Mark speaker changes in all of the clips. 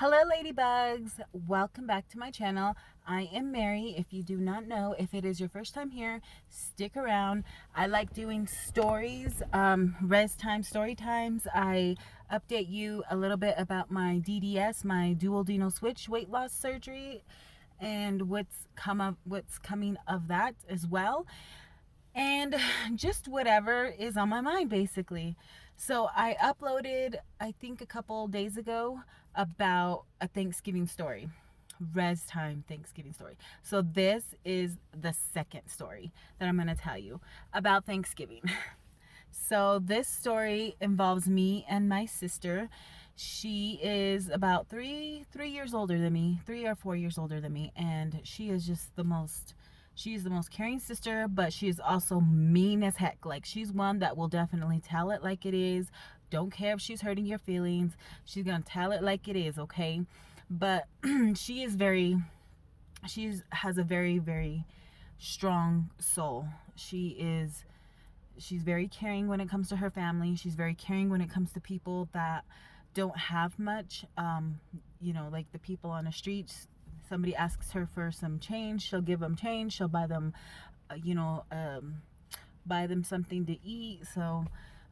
Speaker 1: Hello ladybugs, welcome back to my channel. I am Mary. If you do not know, if it is your first time here, stick around. I like doing stories, res time, story times. I update you a little bit about my DDS, my dual denal switch weight loss surgery, and what's coming of that as well, and just whatever is on my mind basically. So I uploaded, I think a couple days ago, about a Thanksgiving story, res time Thanksgiving story. So this is the second story that I'm going to tell you about Thanksgiving. So this story involves me and my sister. She is about three years older than me, 3 or 4 years older than me, and she is just the most. She's the most caring sister, but she is also mean as heck. Like, she's one that will definitely tell it like it is. Don't care if she's hurting your feelings. She's gonna tell it like it is, okay? But she is has a very strong soul. She's very caring when it comes to her family. She's very caring when it comes to people that don't have much. Like the people on the streets. Somebody asks her for some change, she'll give them change. She'll buy them, buy them something to eat. So,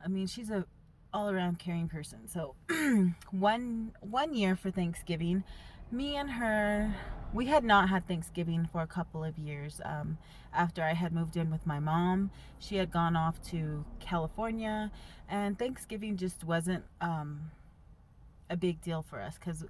Speaker 1: I mean, she's a all around caring person. So, one year for Thanksgiving, me and her, we had not had Thanksgiving for a couple of years. After I had moved in with my mom, she had gone off to California, and Thanksgiving just wasn't a big deal for us because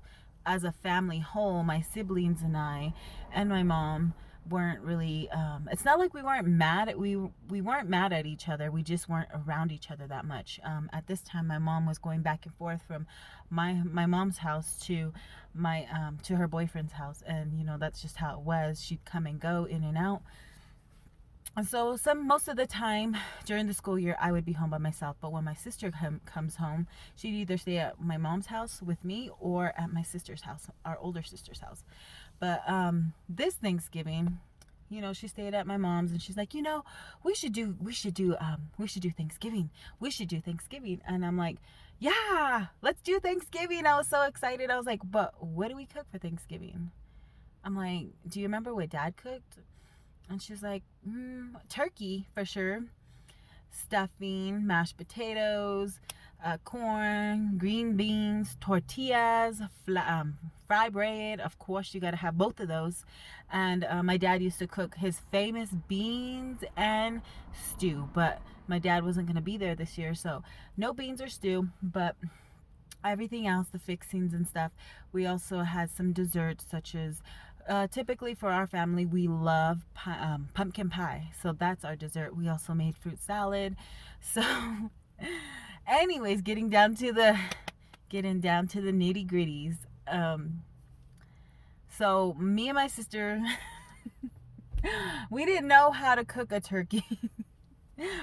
Speaker 1: as a family whole, my siblings and I and my mom weren't really, it's not like we weren't mad at we weren't mad at each other. We just weren't around each other that much. At this time, my mom was going back and forth from my mom's house to my to her boyfriend's house, and that's just how it was. She'd come and go, in and out. And so most of the time during the school year, I would be home by myself. But when my sister comes home, she'd either stay at my mom's house with me or at my sister's house, our older sister's house. But this Thanksgiving, she stayed at my mom's, and she's like, we should do Thanksgiving. We should do Thanksgiving. And I'm like, yeah, let's do Thanksgiving. I was so excited. I was like, but what do we cook for Thanksgiving? I'm like, do you remember what Dad cooked? And she's like, turkey for sure. Stuffing, mashed potatoes, corn, green beans, tortillas, fry bread. Of course, you got to have both of those. And my dad used to cook his famous beans and stew. But my dad wasn't going to be there this year, so no beans or stew. But everything else, the fixings and stuff. We also had some desserts, such as typically for our family, we love pumpkin pie, so that's our dessert. We also made fruit salad. So anyways, getting down to the nitty gritties. So me and my sister we didn't know how to cook a turkey.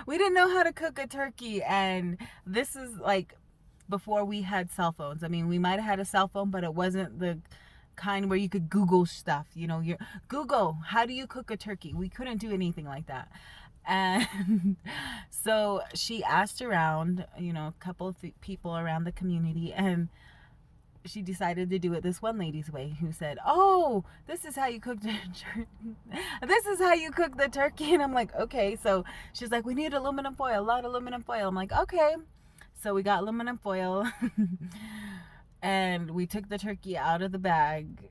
Speaker 1: We didn't know how to cook a turkey, and this is like before we had cell phones. I mean, we might have had a cell phone, but it wasn't the kind where you could Google stuff. Your Google, how do you cook a turkey? We couldn't do anything like that. And so she asked around, a couple of people around the community, and she decided to do it this one lady's way, who said, "Oh, this is how you cook this is how you cook the turkey." And I'm like, okay. So she's like, "We need aluminum foil, a lot of aluminum foil." I'm like, okay. So we got aluminum foil and we took the turkey out of the bag,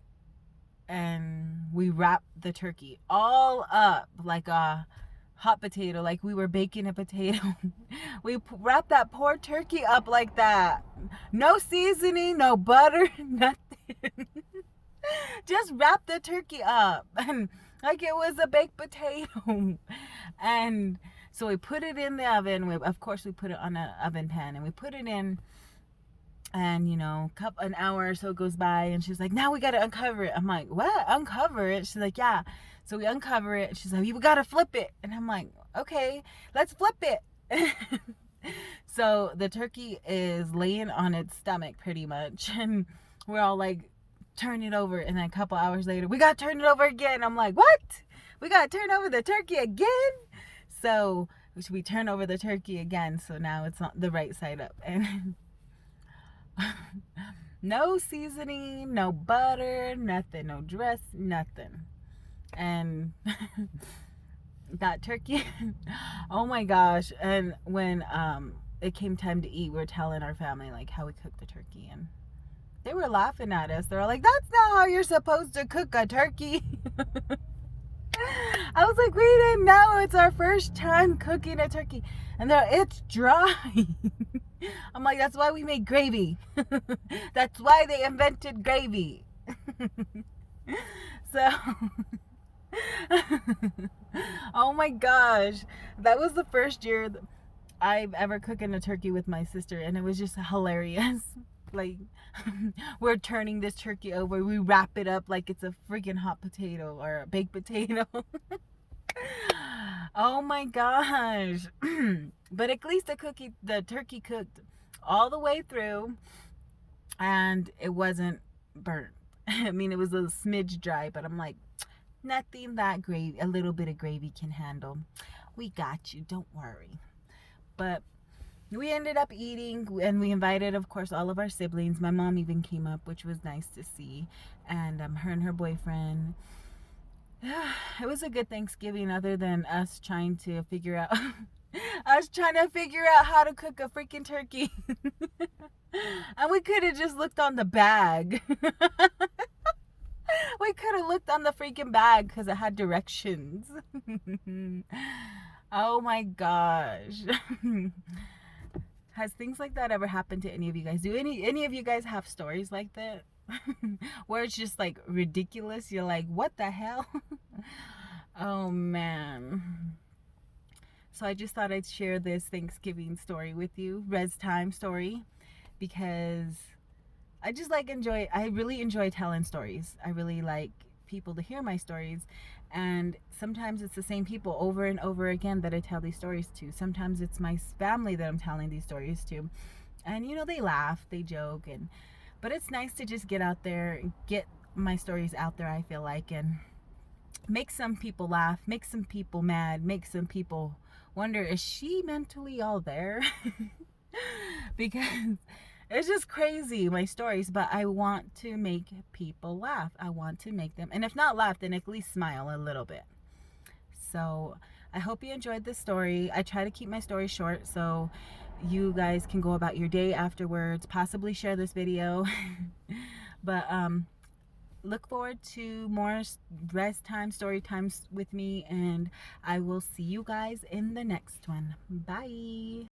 Speaker 1: and we wrapped the turkey all up like a hot potato, like we were baking a potato. We wrapped that poor turkey up like that. No seasoning, no butter, nothing. Just wrap the turkey up and like it was a baked potato. And so we put it in the oven. Of course, we put it on an oven pan, and we put it in. And an hour or so goes by, and she's like, "Now we gotta uncover it." I'm like, "What? Uncover it?" She's like, "Yeah." So we uncover it. She's like, "You gotta flip it." And I'm like, "Okay, let's flip it." So the turkey is laying on its stomach pretty much, and we're all like, "Turn it over." And then a couple hours later, "We gotta turn it over again." I'm like, "What? We gotta turn over the turkey again?" So we turn over the turkey again, so now it's on the right side up. And No seasoning, no butter, nothing, no dress, nothing. And that turkey, oh my gosh. And when it came time to eat, we were telling our family like how we cooked the turkey, and they were laughing at us. They're like, that's not how you're supposed to cook a turkey. I was like, we didn't know. It's our first time cooking a turkey. And they're like, it's dry. I'm like, that's why we make gravy. That's why they invented gravy. So, oh my gosh. That was the first year I've ever cooking a turkey with my sister, and it was just hilarious. Like, we're turning this turkey over, we wrap it up like it's a freaking hot potato or a baked potato. Oh my gosh. But at least the turkey cooked all the way through, and it wasn't burnt. I mean, it was a smidge dry, but I'm like, nothing that gravy, a little bit of gravy can handle. We got you, don't worry. But we ended up eating, and we invited, of course, all of our siblings. My mom even came up, which was nice to see, and her and her boyfriend. It was a good Thanksgiving, other than us trying to figure out how to cook a freaking turkey. And we could have just looked on the bag. We could have looked on the freaking bag because it had directions. Oh my gosh. Has things like that ever happened to any of you guys? Do any of you guys have stories like that? Where it's just like ridiculous? You're like, what the hell? Oh man. So I just thought I'd share this Thanksgiving story with you, res time story, because I really enjoy telling stories. I really like people to hear my stories, and sometimes it's the same people over and over again that I tell these stories to. Sometimes it's my family that I'm telling these stories to, and they laugh, they joke, but it's nice to just get out there and get my stories out there, I feel like, and make some people laugh, make some people mad, make some people wonder, is she mentally all there? Because it's just crazy, my stories, but I want to make people laugh. I want to make them, and if not laugh, then at least smile a little bit. So I hope you enjoyed this story. I try to keep my story short so you guys can go about your day afterwards, possibly share this video. But look forward to more rest time, story times with me, and I will see you guys in the next one. Bye.